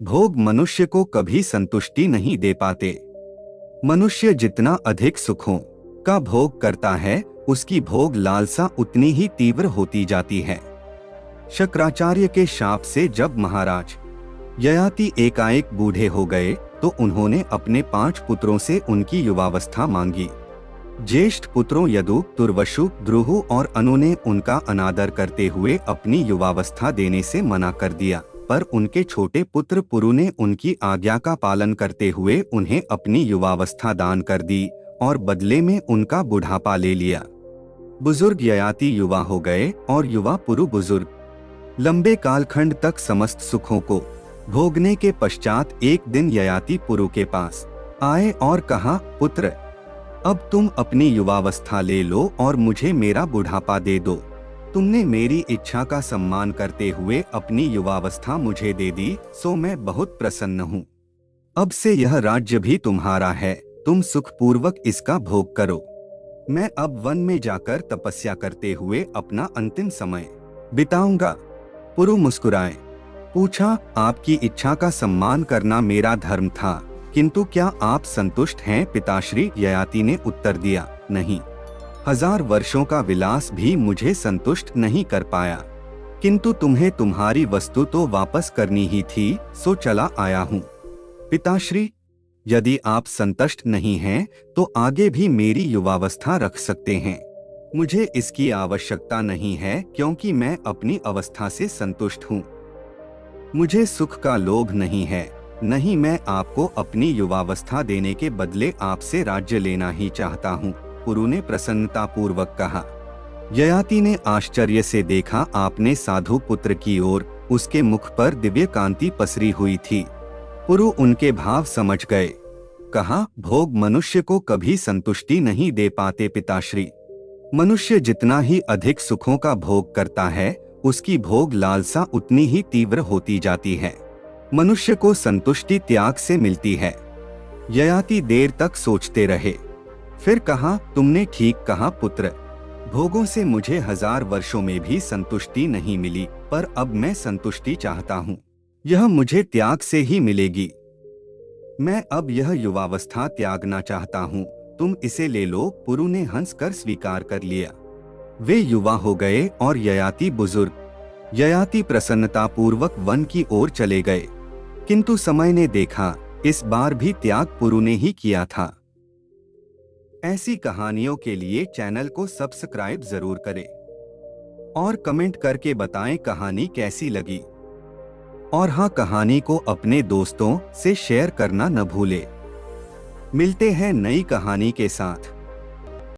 भोग मनुष्य को कभी संतुष्टि नहीं दे पाते। मनुष्य जितना अधिक सुखों का भोग करता है, उसकी भोग लालसा उतनी ही तीव्र होती जाती है। शंकराचार्य के शाप से जब महाराज ययाति एकाएक बूढ़े हो गए तो उन्होंने अपने 5 पुत्रों से उनकी युवावस्था मांगी। ज्येष्ठ पुत्रों यदु, तुर्वशु, द्रुहु और अनु ने उनका अनादर करते हुए अपनी युवावस्था देने से मना कर दिया, पर उनके छोटे पुत्र पुरु ने उनकी आज्ञा का पालन करते हुए उन्हें अपनी युवावस्था दान कर दी और बदले में उनका बुढ़ापा ले लिया। बुजुर्ग ययाति युवा हो गए और युवा पुरु बुजुर्ग। लंबे कालखंड तक समस्त सुखों को भोगने के पश्चात एक दिन ययाति पुरु के पास आए और कहा, पुत्र, अब तुम अपनी युवावस्था ले लो और मुझे मेरा बुढ़ापा दे दो। तुमने मेरी इच्छा का सम्मान करते हुए अपनी युवावस्था मुझे दे दी, सो मैं बहुत प्रसन्न हूँ। अब से यह राज्य भी तुम्हारा है, तुम सुखपूर्वक इसका भोग करो। मैं अब वन में जाकर तपस्या करते हुए अपना अंतिम समय बिताऊंगा। पुरु मुस्कुराए, पूछा, आपकी इच्छा का सम्मान करना मेरा धर्म था, किंतु क्या आप संतुष्ट हैं पिताश्री? ययाति ने उत्तर दिया, नहीं। 1000 वर्षों का विलास भी मुझे संतुष्ट नहीं कर पाया, किंतु तुम्हें तुम्हारी वस्तु तो वापस करनी ही थी, सो चला आया हूँ। पिताश्री, यदि आप संतुष्ट नहीं हैं तो आगे भी मेरी युवावस्था रख सकते हैं। मुझे इसकी आवश्यकता नहीं है, क्योंकि मैं अपनी अवस्था से संतुष्ट हूँ। मुझे सुख का लोभ नहीं है, नहीं मैं आपको अपनी युवावस्था देने के बदले आपसे राज्य लेना ही चाहता हूँ, पुरु ने प्रसन्नता पूर्वक कहा। ययाति ने आश्चर्य से देखा, आपने साधु पुत्र की ओर, उसके मुख पर दिव्य कांति पसरी हुई थी। पुरु उनके भाव समझ गए। कहा, भोग मनुष्य को कभी संतुष्टि नहीं दे पाते पिताश्री। मनुष्य जितना ही अधिक सुखों का भोग करता है, उसकी भोग लालसा उतनी ही तीव्र होती जाती है। मनुष्य को संतुष्टि त्याग से मिलती है। ययाति देर तक सोचते रहे, फिर कहा, तुमने ठीक कहा पुत्र, भोगों से मुझे 1000 वर्षों में भी संतुष्टि नहीं मिली, पर अब मैं संतुष्टि चाहता हूँ। यह मुझे त्याग से ही मिलेगी। मैं अब यह युवावस्था त्यागना चाहता हूँ, तुम इसे ले लो। पुरु ने हंसकर स्वीकार कर लिया। वे युवा हो गए और ययाति बुजुर्ग। ययाति प्रसन्नता पूर्वक वन की ओर चले गए, किंतु समय ने देखा, इस बार भी त्याग पुरु ने ही किया था। ऐसी कहानियों के लिए चैनल को सब्सक्राइब जरूर करें और कमेंट करके बताएं कहानी कैसी लगी। और हाँ, कहानी को अपने दोस्तों से शेयर करना न भूलें। मिलते हैं नई कहानी के साथ।